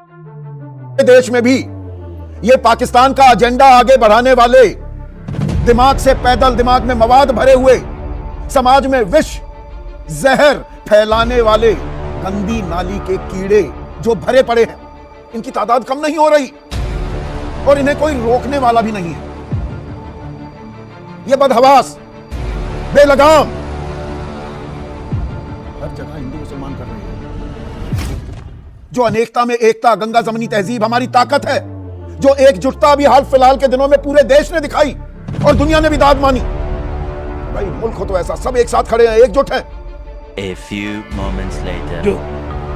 देश में भी ये पाकिस्तान का एजेंडा आगे बढ़ाने वाले, दिमाग से पैदल, दिमाग में मवाद भरे हुए, समाज में विष जहर फैलाने वाले गंदी नाली के कीड़े जो भरे पड़े हैं, इनकी तादाद कम नहीं हो रही और इन्हें कोई रोकने वाला भी नहीं है। ये बदहवास, बेलगाम हर जगह हिंदू मुसलमान कर रहे हैं। जो अनेकता में एकता, गंगा जमनी तहजीब हमारी ताकत है, जो एकजुटता अभी हाल फिलहाल के दिनों में पूरे देश ने दिखाई और दुनिया ने भी दाद मानी। भाई मुल्क हो तो ऐसा, सब एक साथ खड़े हैं, एकजुट हैं। A few moments later. जो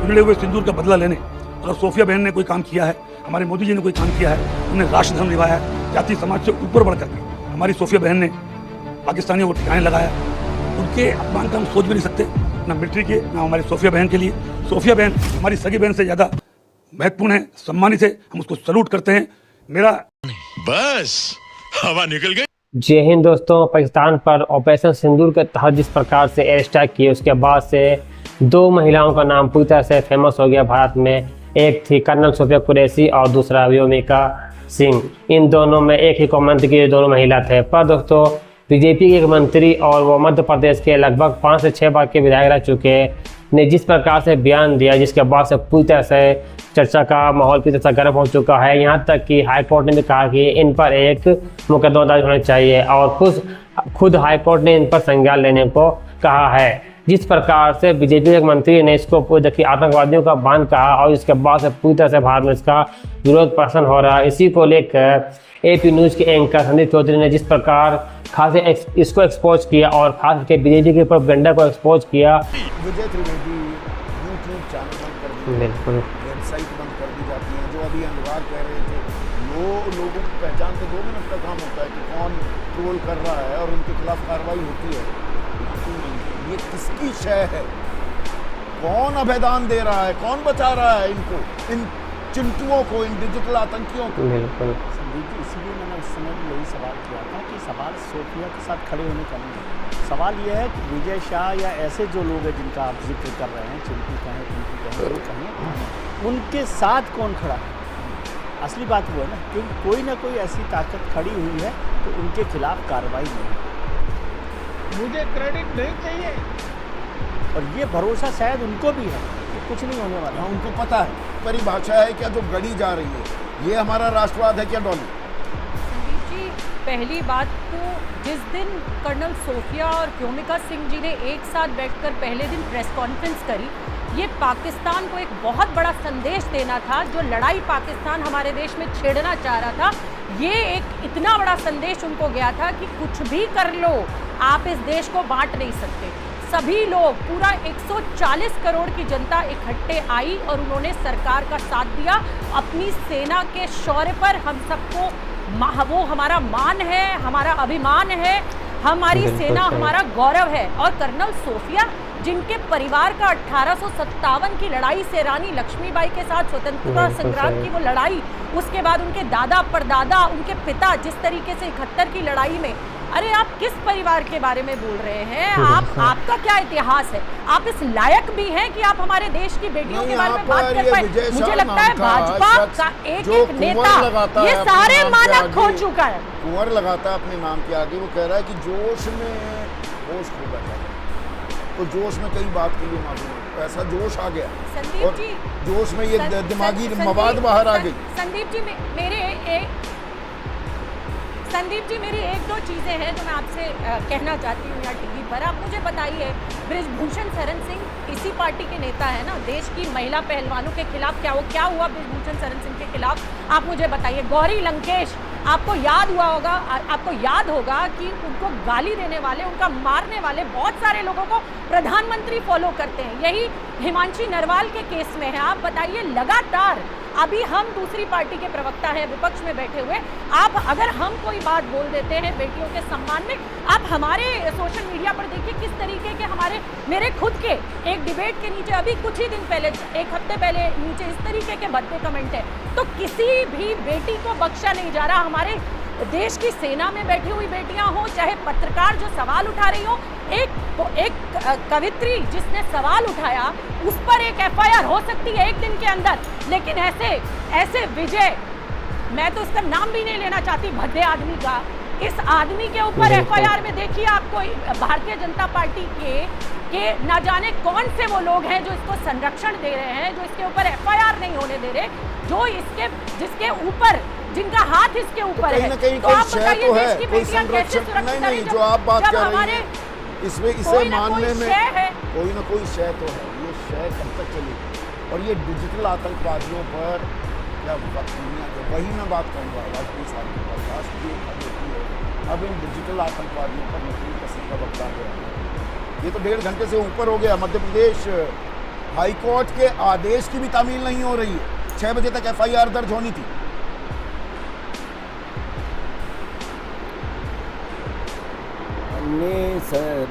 उजड़े हुए सिंदूर का बदला लेने, अगर सोफिया बहन ने कोई काम किया है, हमारे मोदी जी ने कोई काम किया है, उन्होंने राष्ट्र धर्म निभाया है, जाति समाज से ऊपर बढ़कर के हमारी सोफिया बहन ने पाकिस्तानियों को ठिकाने लगाया, उनके अपमान का हम सोच भी नहीं सकते, ना मिलिट्री के, ना हमारी सोफिया बहन के लिए। सोफिया बहन हमारी सगी बहन से ज़्यादा महत्वपूर्ण है, सम्मानित है, हम उसको सलूट करते हैं। मेरा बस हवा निकल गई। जय हिंद दोस्तों। पाकिस्तान पर ऑपरेशन सिंदूर के तहत जिस प्रकार से एयर स्ट्राइक किए, उसके बाद से दो महिलाओं का नाम पूरी तरह से फेमस हो गया भारत में। एक थी कर्नल सोफिया कुरैशी और दूसरा व्योमिका सिंह। इन दोनों में एक ही कौमांत्र की दोनों महिला थे, पर दोस्तों बीजेपी के एक मंत्री और वो मध्य प्रदेश के लगभग 5 से 6 बार के विधायक रह चुके ने जिस प्रकार से बयान दिया, जिसके बाद से पूरी तरह से चर्चा का माहौल पूरी तरह से गर्म हो चुका है। यहाँ तक कि हाईकोर्ट ने भी कहा कि इन पर एक मुकदमा दर्ज होना चाहिए और खुद हाईकोर्ट ने इन पर संज्ञान लेने को कहा है। जिस प्रकार से बीजेपी के मंत्री ने इसको देखिए आतंकवादियों का बांध कहा और इसके बाद से पूरी तरह से भारत में इसका विरोध प्रदर्शन हो रहा है। इसी को लेकर AP न्यूज़ के एंकर संदीप चौधरी ने जिस प्रकार खास इसको एक्सपोज किया और खास करके बीजेपी के प्रोपेगेंडा को एक्सपोज किया। विजय त्रिवेदी यूट्यूब चैनल बंद कर दिया, बिल्कुल वेबसाइट बंद कर दी जाती है। जो अभी अनुराग कह रहे थे, लोगों की पहचान तो 2 मिनट का काम होता है कि कौन ट्रोल कर रहा है और उनके खिलाफ कार्रवाई होती है। ये किसकी शय है? कौन अभेदान दे रहा है? कौन बचा रहा है इनको, इन चिंटुओं को, इन डिजिटल आतंकियों को? बिल्कुल संदीप जी, इसीलिए मैंने उस समय भी यही सवाल किया था कि सवाल सोफिया के साथ खड़े होने का नहीं है। सवाल यह है कि विजय शाह या ऐसे जो लोग हैं जिनका आप जिक्र कर रहे हैं, चिंटू कहें, पिंटू कहें, जो कहें, उनके साथ कौन खड़ा है? असली बात वो है ना, क्योंकि कोई ना कोई ऐसी ताकत खड़ी हुई है तो उनके खिलाफ कार्रवाई नहीं। मुझे क्रेडिट नहीं चाहिए और ये भरोसा शायद उनको भी है कि कुछ नहीं होने वाला। हाँ, उनको पता है। परिभाषा है क्या जो गढ़ी जा रही है, ये हमारा राष्ट्रवाद है क्या डॉली? संदीप जी, पहली बात तो जिस दिन कर्नल सोफिया और व्योमिका सिंह जी ने एक साथ बैठकर पहले दिन प्रेस कॉन्फ्रेंस करी, ये पाकिस्तान को एक बहुत बड़ा संदेश देना था। जो लड़ाई पाकिस्तान हमारे देश में छेड़ना चाह रहा था, ये एक इतना बड़ा संदेश उनको गया था कि कुछ भी कर लो, आप इस देश को बांट नहीं सकते। सभी लोग, पूरा 140 करोड़ की जनता इकट्ठे आई और उन्होंने सरकार का साथ दिया। अपनी सेना के शौर्य पर हम सबको, वो हमारा मान है, हमारा अभिमान है, हमारी सेना हमारा गौरव है। और कर्नल सोफिया, जिनके परिवार का 1857 की लड़ाई से रानी लक्ष्मीबाई के साथ स्वतंत्रता संग्राम की वो लड़ाई, उसके बाद उनके दादा परदादा, उनके पिता, जिस तरीके से 71 की लड़ाई में, अरे आप किस परिवार के बारे में बोल रहे हैं? आपका क्या इतिहास है? आप इस लायक भी हैं कि आप हमारे देश की बेटियों के बारे में बात कर पाए? मुझे लगता है भाजपा का एक एक नेता ये सारे मानक खो चुका है। कुंवर लगाता है अपने नाम के आगे, वो कह रहा है कि जोश में होश खो बैठा है। तो जोश में कई बात के लिए मालूम है, ऐसा जोश आ गया संदीप जी, जोश में ये दिमागी मवाद बाहर आ गई। संदीप जी, मेरी एक दो चीज़ें हैं जो मैं आपसे कहना चाहती हूँ यहाँ टीवी पर। आप मुझे बताइए, बृजभूषण शरण सिंह इसी पार्टी के नेता है ना? देश की महिला पहलवानों के खिलाफ क्या हुआ बृजभूषण शरण सिंह के खिलाफ? आप मुझे बताइए। गौरी लंकेश, आपको याद होगा कि उनको गाली देने वाले, उनका मारने वाले बहुत सारे लोगों को प्रधानमंत्री फॉलो करते हैं। यही हिमांशी नरवाल के केस में है। आप बताइए, लगातार अभी हम दूसरी पार्टी के प्रवक्ता हैं, विपक्ष में बैठे हुए, आप अगर हम कोई बात बोल देते हैं बेटियों के सम्मान में, आप हमारे सोशल मीडिया पर देखिए किस तरीके के मेरे खुद के एक डिबेट के नीचे अभी कुछ ही दिन पहले, एक हफ्ते पहले, नीचे इस तरीके के भद्दे कमेंट है। तो किसी भी बेटी को बख्शा नहीं जा रहा। हमारे देश की सेना में बैठी हुई बेटियां हो, चाहे पत्रकार जो सवाल उठा रही हो, एक कवित्री जिसने सवाल उठाया उस पर एक FIR हो सकती है एक दिन के अंदर। लेकिन ऐसे विजय, मैं तो उसका नाम भी नहीं लेना चाहती, भद्दे आदमी का, इस आदमी के ऊपर एफआईआर में देखिए आपको भारतीय जनता पार्टी के ना जाने कौन से वो लोग हैं जो इसको संरक्षण दे रहे हैं, जो इसके ऊपर एफआईआर नहीं होने दे रहे, जो जिसके ऊपर, जिनका हाथ इसके ऊपर है। कहीं तो कोई आप शय बताइए तो देश है, की कोई बेटियां कैसे संरक्षण सुरक्षित नहीं, हैं जो आप बात जब कर रही हमारे हैं, इसमें इसे कोई ना मानने कोई में शय है। कोई ना कोई शय तो है। ये शय कब तक चलेगी? और ये डिजिटल आतंकवादियों पर क्या दुनिया के, वही मैं बात कहूँगा वाजपेयी साहब के पास राष्ट्रीय होती है, अब इन डिजिटल आतंकवादियों पर नकली कसम का वक्त आ गया। ये तो 1.5 घंटे से ऊपर हो गया। मध्य प्रदेश हाईकोर्ट के आदेश की भी तामील नहीं हो रही है। 6 बजे तक एफआईआर दर्ज होनी थी। नहीं सर,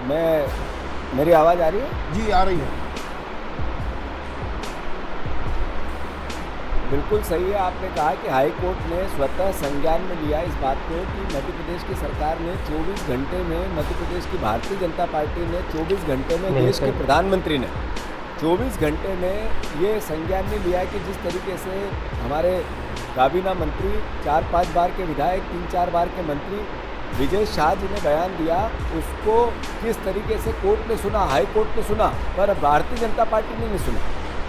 मेरी आवाज़ आ रही है? जी आ रही है। बिल्कुल सही है, आपने कहा कि हाई कोर्ट ने स्वतः संज्ञान में लिया इस बात को कि मध्य प्रदेश की सरकार ने 24 घंटे में, मध्य प्रदेश की भारतीय जनता पार्टी ने 24 घंटे में, देश के प्रधानमंत्री ने 24 घंटे में ये संज्ञान में लिया कि जिस तरीके से हमारे काबीना मंत्री, 4-5 बार के विधायक, 3-4 बार के मंत्री विजय शाह जी ने बयान दिया, उसको किस तरीके से कोर्ट ने सुना, हाई कोर्ट ने सुना, पर भारतीय जनता पार्टी ने नहीं सुना।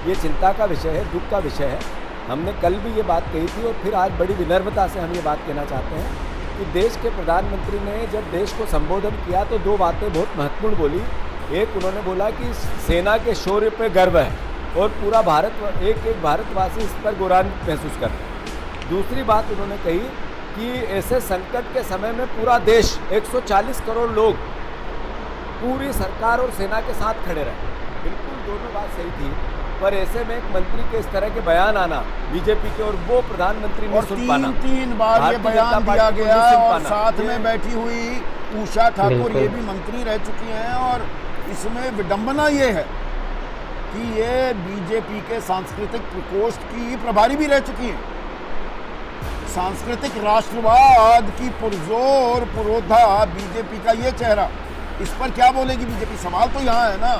ये चिंता का विषय है, दुख का विषय है। हमने कल भी ये बात कही थी और फिर आज बड़ी विनम्रता से हम ये बात कहना चाहते हैं कि देश के प्रधानमंत्री ने जब देश को संबोधन किया तो 2 बातें बहुत महत्वपूर्ण बोली। एक, उन्होंने बोला कि सेना के शौर्य पे गर्व है और पूरा भारत, एक भारतवासी इस पर गौरवान्वित महसूस करता है। दूसरी बात उन्होंने कही कि ऐसे संकट के समय में पूरा देश, 140 करोड़ लोग पूरी सरकार और सेना के साथ खड़े रहे। बिल्कुल दोनों बात सही थी, पर ऐसे में एक मंत्री के इस तरह के बयान आना बीजेपी के, और वो प्रधानमंत्री ने सुन पाना, 3 बार ये बयान दिया गया और साथ में बैठी हुई उषा ठाकुर ये भी मंत्री रह चुकी हैं। और इसमें विडंबना ये है कि ये बीजेपी के सांस्कृतिक प्रकोष्ठ की प्रभारी भी रह चुकी हैं। सांस्कृतिक राष्ट्रवाद की पुरजोर पुरोधा बीजेपी का ये चेहरा, इस पर क्या बोलेगी बीजेपी? सवाल तो यहाँ है ना।